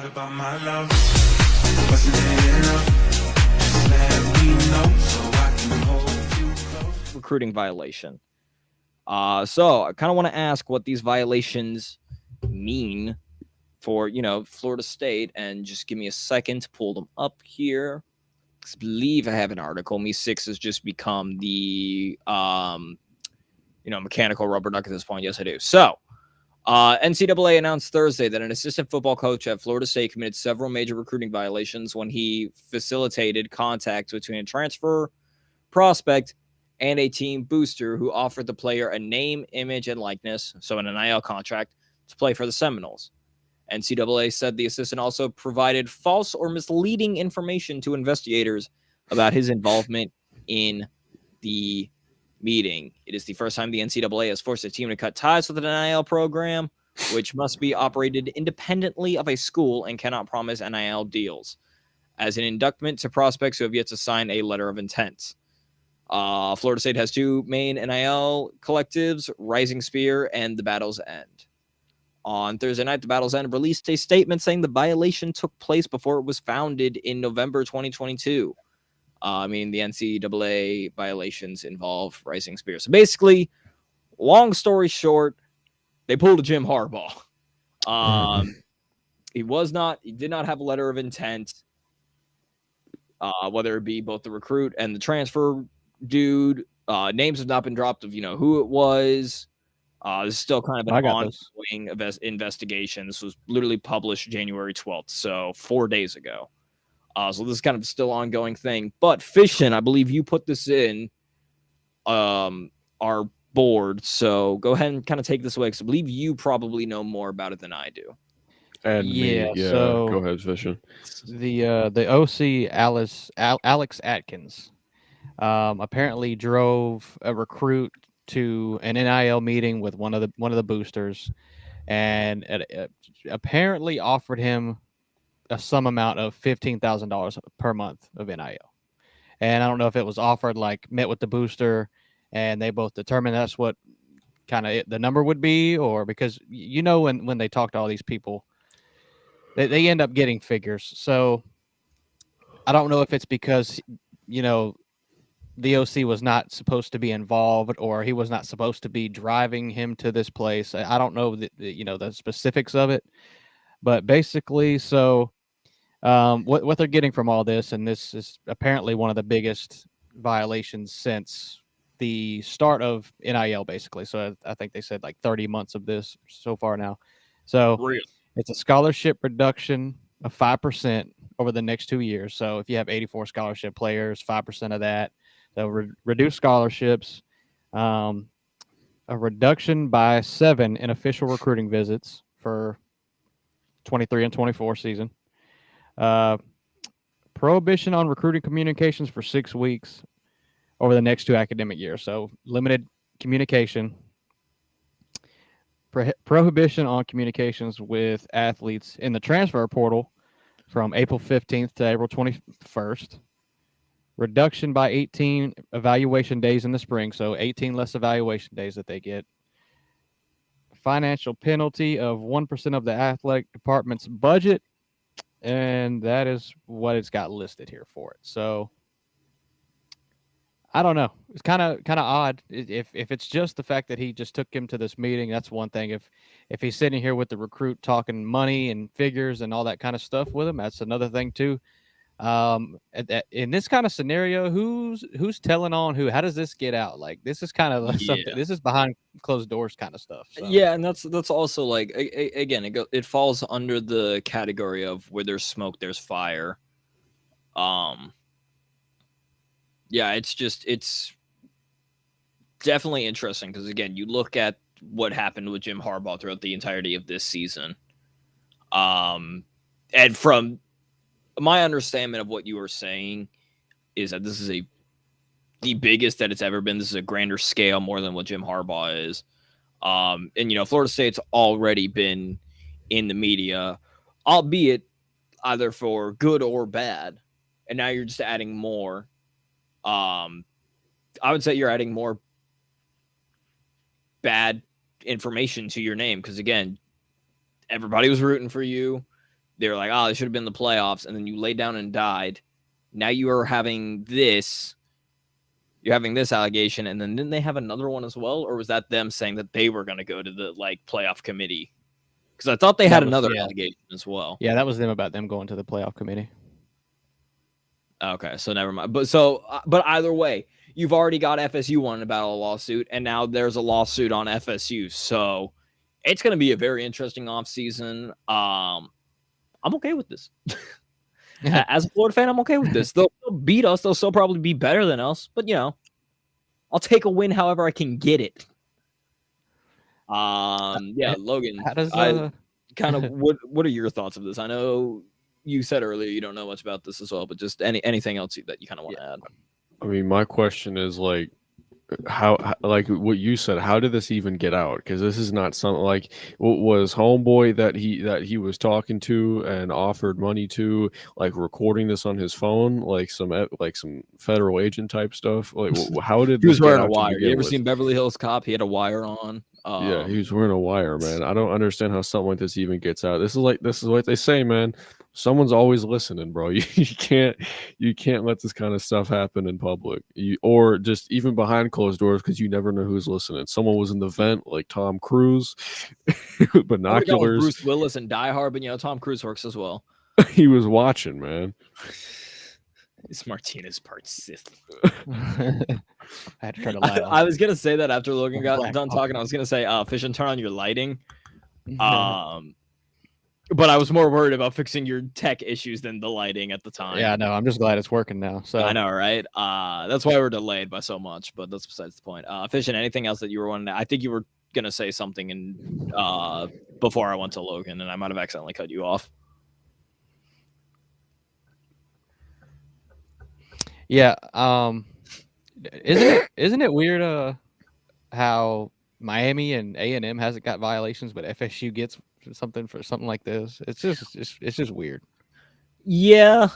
What about my love? Wasn't it enough? Just let me know so I can hold you close. Recruiting violation. So I kind of want to ask what these violations mean for, Florida State, and just give me a second to pull them up here. I believe I have an article. Me six has just become the mechanical rubber duck at this point. Yes, I do. So NCAA announced Thursday that an assistant football coach at Florida State committed several major recruiting violations when he facilitated contact between a transfer prospect and a team booster who offered the player a name, image, and likeness, so an NIL contract, to play for the Seminoles. NCAA said the assistant also provided false or misleading information to investigators about his involvement in the meeting. It is the first time the NCAA has forced a team to cut ties with an NIL program, which must be operated independently of a school and cannot promise NIL deals, as an inductment to prospects who have yet to sign a letter of intent. Florida State has two main NIL collectives, Rising Spear and the Battle's End. On Thursday night, the Battle's End released a statement saying the violation took place before it was founded in November 2022. Meaning the NCAA violations involve Rising Spear. So basically, long story short, they pulled a Jim Harbaugh. He did not have a letter of intent, whether it be both the recruit and the transfer dude. Names have not been dropped of who it was. This is still kind of an ongoing investigation. This was literally published January 12th, so 4 days ago. So this is kind of still ongoing thing. But Fishin, I believe you put this in our board. So go ahead and kind of take this away, because I believe you probably know more about it than I do. And me, yeah. So go ahead, Fishin. The OC Alex Atkins apparently drove a recruit to an NIL meeting with one of the boosters, and apparently offered him a sum amount of $15,000 per month of NIL. And I don't know if it was offered, met with the booster and they both determined that's what kind of the number would be, or because when they talk to all these people, they end up getting figures. So I don't know if it's because the OC was not supposed to be involved, or he was not supposed to be driving him to this place. I don't know the specifics of it, but basically, so what they're getting from all this, and this is apparently one of the biggest violations since the start of NIL, basically. So I think they said 30 months of this so far now. So it's a scholarship reduction of 5% over the next 2 years. So if you have 84 scholarship players, 5% of that, they'll reduce scholarships, a reduction by 7 in official recruiting visits for 23 and 24 season. Prohibition on recruiting communications for 6 weeks over the next 2 academic years. So limited communication. Prohibition on communications with athletes in the transfer portal from April 15th to April 21st. Reduction by 18 evaluation days in the spring, so 18 less evaluation days that they get. Financial penalty of 1% of the athletic department's budget, and that is what it's got listed here for it. So I don't know. It's kind of odd. If it's just the fact that he just took him to this meeting, that's one thing. If he's sitting here with the recruit talking money and figures and all that kind of stuff with him, that's another thing too. In this kind of scenario, who's telling on who? How does this get out? This is kind of something. This is behind closed doors kind of stuff. So. Yeah, and that's also again, it falls under the category of where there's smoke, there's fire. Yeah, it's definitely interesting because again, you look at what happened with Jim Harbaugh throughout the entirety of this season, and from my understanding of what you were saying is that this is the biggest that it's ever been. This is a grander scale, more than what Jim Harbaugh is. And Florida State's already been in the media, albeit either for good or bad. And now you're just adding more. I would say you're adding more bad information to your name because, again, everybody was rooting for you. they were like, oh, they should have been in the playoffs, and then you laid down and died. Now you are having this. You're having this allegation, and then didn't they have another one as well, or was that them saying that they were going to go to the playoff committee? Because I thought they had another allegation as well. Yeah, that was them about them going to the playoff committee. Okay, so never mind. But either way, you've already got FSU wanting to battle a lawsuit, and now there's a lawsuit on FSU. So it's going to be a very interesting offseason. I'm okay with this. As a Florida fan, I'm okay with this. They'll beat us. They'll still probably be better than us. But, I'll take a win however I can get it. Logan, how does kind of what are your thoughts of this? I know you said earlier you don't know much about this as well, but just anything else that you kind of want to add. I mean, my question is how like what you said, how did this even get out? Because this is not something like what was homeboy that he was talking to and offered money to, like recording this on his phone, like some federal agent type stuff. Like how did he was this wearing get a out wire? You ever seen Beverly Hills Cop? He had a wire on. Yeah, he was wearing a wire, man. I don't understand how something like this even gets out. This is what they say, man. Someone's always listening, bro. You can't let this kind of stuff happen in public, or just even behind closed doors, because you never know who's listening. Someone was in the vent, like Tom Cruise, with binoculars. Bruce Willis and Die Hard, but Tom Cruise works as well. He was watching, man. It's Martinez part Sith. I had to try to lie. I was gonna say that after Logan got done talking. I was gonna say, Fish, and turn on your lighting. But I was more worried about fixing your tech issues than the lighting at the time. Yeah, no, I'm just glad it's working now. So I know, right? That's why we're delayed by so much, but that's besides the point. Fish, and anything else that you were wanting to, I think you were gonna say something before I went to Logan, and I might have accidentally cut you off. Yeah, isn't it weird how Miami and A&M hasn't got violations, but FSU gets something for something like this? It's just weird. Yeah,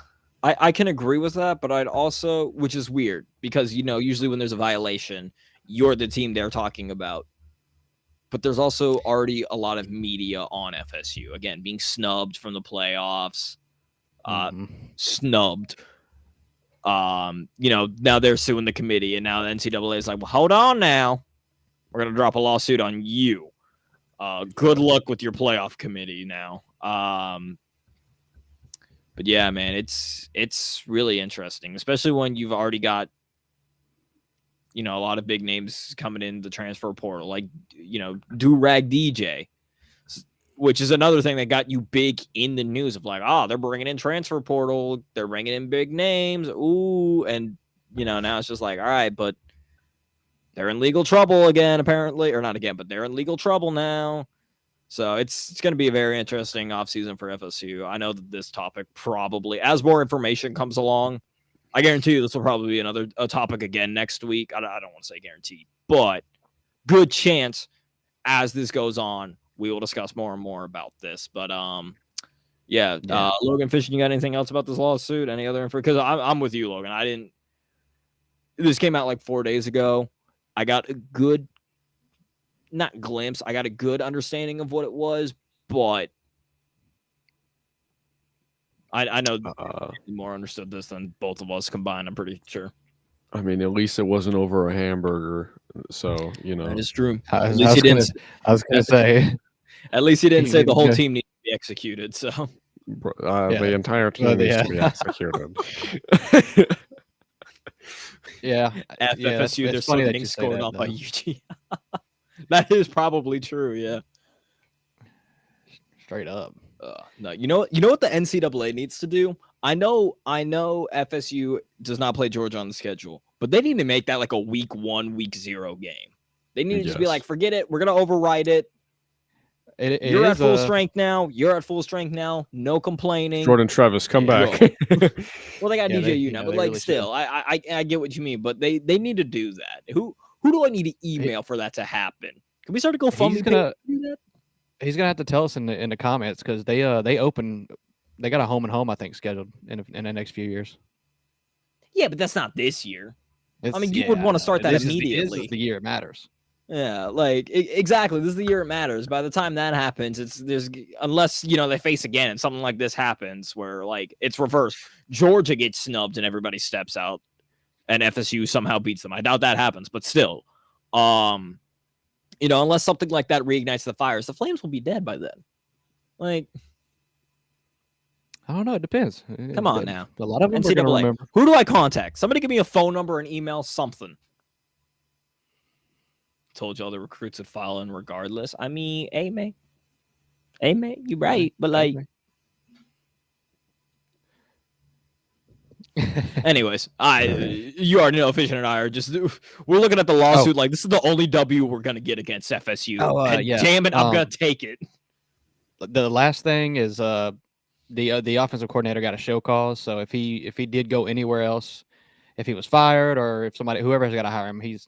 I can agree with that, but I'd also, which is weird because usually when there's a violation, you're the team they're talking about. But there's also already a lot of media on FSU, again, being snubbed from the playoffs, snubbed. Now they're suing the committee, and now the NCAA is like, well, hold on now. We're going to drop a lawsuit on you. Good luck with your playoff committee now. But yeah, man, it's really interesting, especially when you've already got, a lot of big names coming in the transfer portal, like, Do-Rag DJ, which is another thing that got you big in the news of like, they're bringing in transfer portal. They're bringing in big names. Ooh. And, now it's just like, all right, but they're in legal trouble again, apparently, or not again, but they're in legal trouble now. So it's going to be a very interesting offseason for FSU. I know that this topic probably, as more information comes along, I guarantee you this will probably be a topic again next week. I don't want to say guaranteed, but good chance as this goes on, we will discuss more and more about this. But Logan Fish, you got anything else about this lawsuit? Any other info? Because I'm with you, Logan. This came out like 4 days ago. I got a good, not glimpse, I got a good understanding of what it was, but I know more understood this than both of us combined, I'm pretty sure. I mean, at least it wasn't over a hamburger, so that is true. I was gonna say, at least he didn't say the whole team needs to be executed. So the entire team needs to be executed. Yeah, FSU, they're still getting scored off by UG. That is probably true. Yeah, straight up. No, you know what the NCAA needs to do? I know FSU does not play Georgia on the schedule, but they need to make that like a week 1, week 0 game. They need to just be like, forget it. We're going to override it. You're at full strength now. You're at full strength now. No complaining. Jordan Travis, come back. Well, they got DJU now, but like really still, I get what you mean. But they need to do that. Who do I need to email for that to happen? Can we start a GoFundMe page to do that? He's gonna have to tell us in the comments because they got a home and home, I think, scheduled in the next few years. Yeah, but that's not this year. You would want to start that immediately. This is the year it matters. Yeah, like exactly. This is the year it matters. By the time that happens, unless they face again and something like this happens where like it's reversed. Georgia gets snubbed and everybody steps out, and FSU somehow beats them. I doubt that happens, but still, unless something like that reignites the fires, the Flames will be dead by then. Like, I don't know. It depends. come on now. A lot of them are going to NCAA. remember. Who do I contact? Somebody give me a phone number, an email, something. Told y'all the recruits would file in regardless. I mean, hey man, you right, but like, anyways, you already know Fisher and I are we're looking at the lawsuit like this is the only W we're gonna get against FSU. And yeah. damn it, I'm gonna take it. The last thing is the offensive coordinator got a show cause. So if he did go anywhere else, if he was fired or if whoever's got to hire him, he's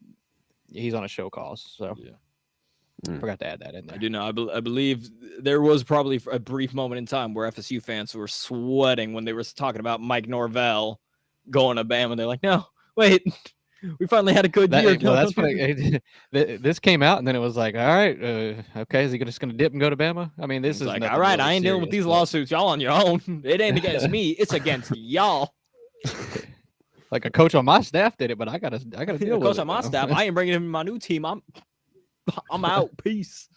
on a show cause. So Yeah. Forgot to add that in there. I do know. I believe there was probably a brief moment in time where FSU fans were sweating when they were talking about Mike Norvell going to Bama. They're like, no, wait, we finally had a good year. No, that's funny. This came out, and then it was like, all right, okay, is he just going to dip and go to Bama? I mean, this is like, nothing all right, really I ain't dealing with serious, these lawsuits. Y'all on your own. It ain't against me. It's against y'all. Like a coach on my staff did it, but I gotta deal with it. Coach on my now. staff, I ain't bringing him in my new team. I'm out. Peace.